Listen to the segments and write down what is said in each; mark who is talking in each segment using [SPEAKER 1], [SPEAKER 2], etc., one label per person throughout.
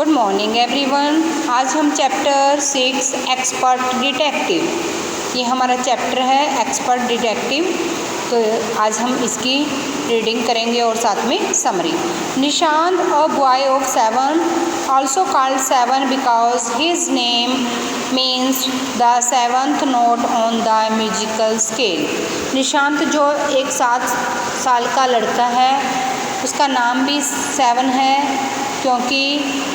[SPEAKER 1] Good morning everyone. आज हम chapter 6 expert detective, ये हमारा चैप्टर है एक्सपर्ट डिटेक्टिव। तो आज हम इसकी रीडिंग करेंगे और साथ में summary. Nishant a boy of 7, also called 7 because his name means the 7th note on the musical scale. Nishant जो एक 7 साल का लड़का है, उसका नाम भी 7 है क्योंकि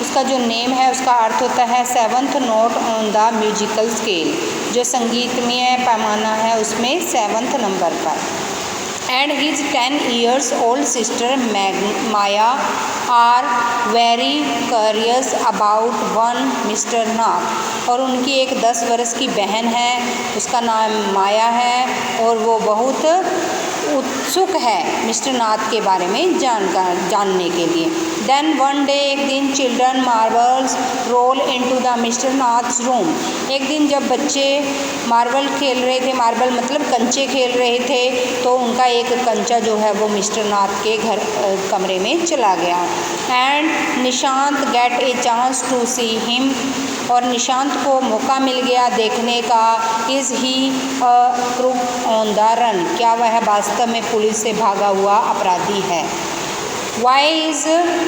[SPEAKER 1] उसका जो नेम है उसका अर्थ होता है 7th note on the musical scale, जो संगीतमय पैमाना है उसमें 7th नंबर पर। And his 10 years old sister Maya are very curious about one mister Nath. और उनकी एक 10 वर्ष की बहन है, उसका नाम माया है और वो बहुत उत्सुक है मिस्टर नाथ के बारे में जानने के लिए। देन वन डे, एक दिन, children marbles roll into the mister Nath's room. एक दिन जब बच्चे मार्बल खेल रहे थे, मार्बल मतलब कंचे खेल रहे थे, तो उनका एक कंचा जो है वो मिस्टर नाथ के कमरे में चला गया। And Nishant get a chance to see him, और निशांत को मौका मिल गया देखने का। Is he a crook on the run, क्या वह वास्तव में पुलिस से भागा हुआ अपराधी है। Why is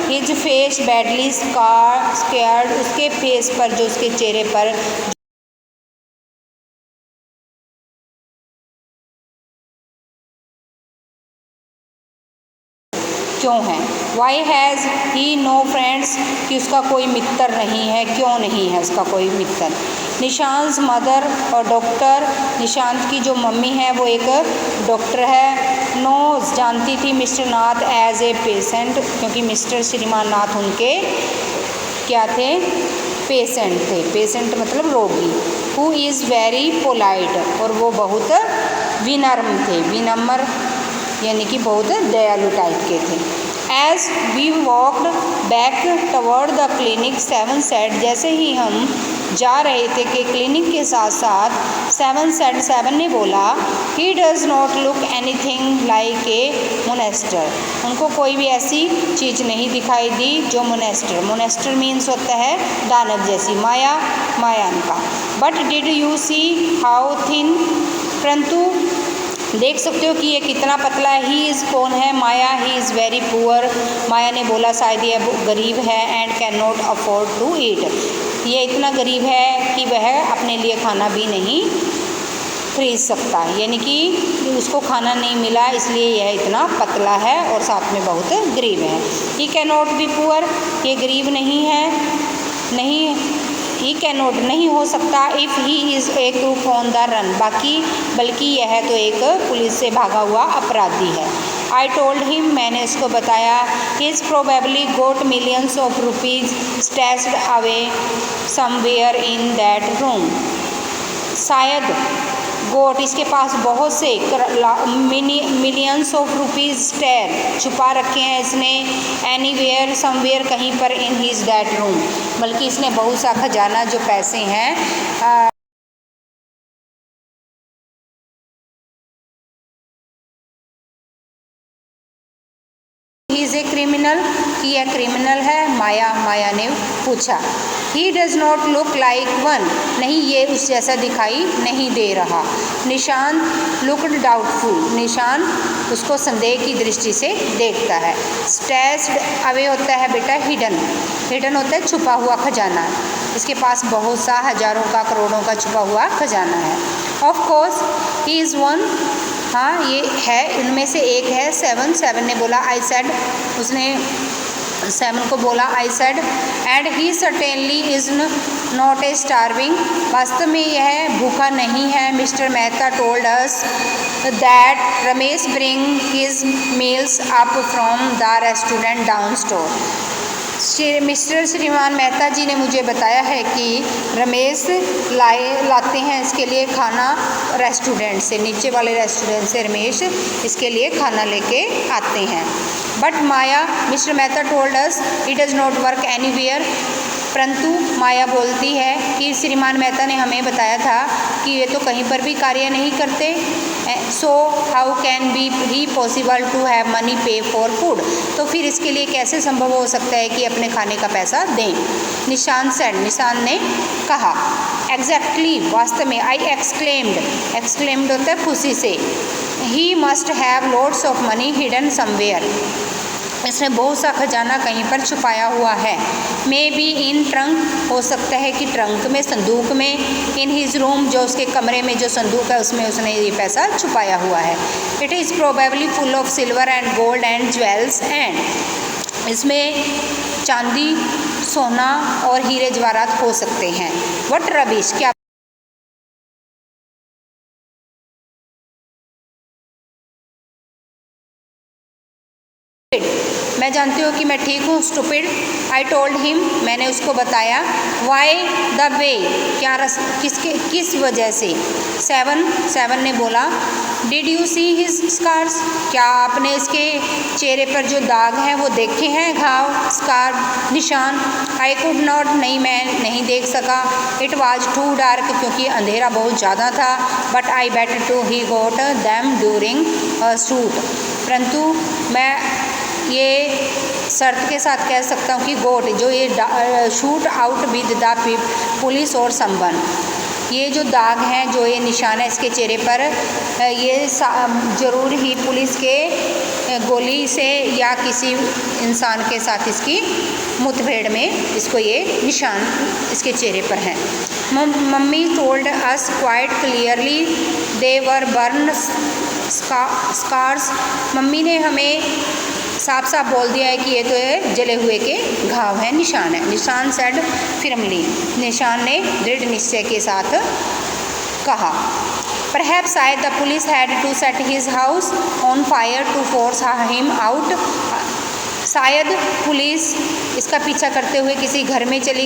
[SPEAKER 1] his face badly scarred, उसके फेस पर, जो उसके चेहरे पर क्यों है। Why has he no friends, कि उसका कोई मित्र नहीं है, क्यों नहीं है उसका कोई मित्र। निशांत मदर और डॉक्टर, निशांत की जो मम्मी है वो एक डॉक्टर है। नोज, जानती थी mister Nath as a patient, क्योंकि मिस्टर श्रीमान नाथ उनके क्या थे, पेशेंट थे। पेशेंट मतलब रोगी। हु इज़ वेरी पोलाइट, और वो बहुत विनम्र थे। विनम्र यानी कि बहुत दयालु टाइप के थे। As we walked back toward the clinic 7 said, जैसे ही हम जा रहे थे कि क्लिनिक के साथ साथ 7 सेड, 7 ने बोला, he does not look anything like a Monster, उनको कोई भी ऐसी चीज़ नहीं दिखाई दी जो मोनेस्टर। मोनेस्टर मीन्स होता है दानव जैसी, मायान का। But did you see how thin, परंतु देख सकते हो कि ये कितना पतला है। ही इज़, कौन है, Maya. He is very poor, Maya ने बोला शायद ये गरीब है। And can not afford to eat, ये इतना गरीब है कि वह अपने लिए खाना भी नहीं खरीद सकता, यानी कि उसको खाना नहीं मिला इसलिए यह इतना पतला है और साथ में बहुत गरीब है। He can not be poor, ये गरीब नहीं है, नहीं, ही कैन नॉट नहीं हो सकता। If he is a crook on the run, बल्कि यह तो एक पुलिस से भागा हुआ अपराधी है। आई टोल्ड हिम, मैंने उसको बताया। He is probably got millions of rupees stashed away somewhere in that room, शायद गोट, इसके पास बहुत से मिलियंस ऑफ रुपीज़ स्टेर छुपा रखे हैं इसने, एनीवेयर समवेयर, कहीं पर, इन हिज दैट रूम, बल्कि इसने बहुत सा खजाना जो पैसे हैं ही इज़ ए क्रिमिनल, कि यह क्रिमिनल है। माया ने पूछा। He does not look like one, नहीं ये उस जैसा दिखाई नहीं दे रहा। निशांत लुक्ड डाउटफुल, निशांत उसको संदेह की दृष्टि से देखता है। स्टैश्ड अवे होता है बेटा हिडन, हिडन होता है छुपा हुआ खजाना, इसके पास बहुत सा हजारों का, करोड़ों का छुपा हुआ खजाना है। Of course he is one, हाँ ये है, इनमें से एक है। 7 ने बोला, आई सेड, उसने 7 को बोला, I said. And he certainly is not a starving, वास्तव में यह भूखा नहीं है। Mister Mehta told us that Ramesh bring his meals up from the restaurant down store, mister श्रीमान मेहता जी ने मुझे बताया है कि रमेश लाते हैं इसके लिए खाना रेस्टोरेंट से, नीचे वाले रेस्टोरेंट से रमेश इसके लिए खाना लेके आते हैं। But Maya, mister Mehta told us it does not work anywhere, परंतु माया बोलती है कि श्रीमान मेहता ने हमें बताया था कि ये तो कहीं पर भी कार्य नहीं करते। So how can be he possible to have money pay for food, तो फिर इसके लिए कैसे संभव हो सकता है कि अपने खाने का पैसा दें। निशान सेड, निशान ने कहा। एग्जैक्टली, वास्तव में। आई एक्सक्लेम्ड, एक्सक्लेम्ड होता है खुशी से। He must have lots of money hidden somewhere, इसने बहुत सा खजाना कहीं पर छुपाया हुआ है। मे बी इन ट्रंक, हो सकता है कि ट्रंक में, संदूक में। इन हिज रूम, जो उसके कमरे में जो संदूक है उसमें उसने ये पैसा छुपाया हुआ है। It is probably full of silver and gold and jewels and, इसमें चांदी, सोना और हीरे जवाहरात हो सकते हैं। व्हाट रबिश, क्या मैं जानती हूँ कि मैं ठीक हूँ। स्टूपिड, आई टोल्ड हिम, मैंने उसको बताया। वाई द वे, क्या किस वजह से। सेवन ने बोला। Did you see his scars, क्या आपने इसके चेहरे पर जो दाग हैं वो देखे हैं, घाव, स्कार, निशान। आई कुड नॉट, नहीं मैं नहीं देख सका। इट वॉज टू डार्क, क्योंकि अंधेरा बहुत ज़्यादा था। But I bet to he got them during shoot, परंतु मैं ये शर्त के साथ कह सकता हूँ कि गोट, जो ये shoot out with the police और संबन, ये जो दाग हैं, जो ये निशान है इसके चेहरे पर, ये ज़रूर ही पुलिस के गोली से या किसी इंसान के साथ इसकी मुठभेड़ में इसको ये निशान इसके चेहरे पर हैं। Mummy told us quite clearly they were burn scars, mummy ने हमें साफ साफ बोल दिया है कि ये तो ये जले हुए के घाव हैं, निशान है। निशान सेड फिरमली, निशान ने दृढ़ निश्चय के साथ कहा। परहैप्स शायद the police had to set his house on fire to force him out, शायद पुलिस इसका पीछा करते हुए किसी घर में चली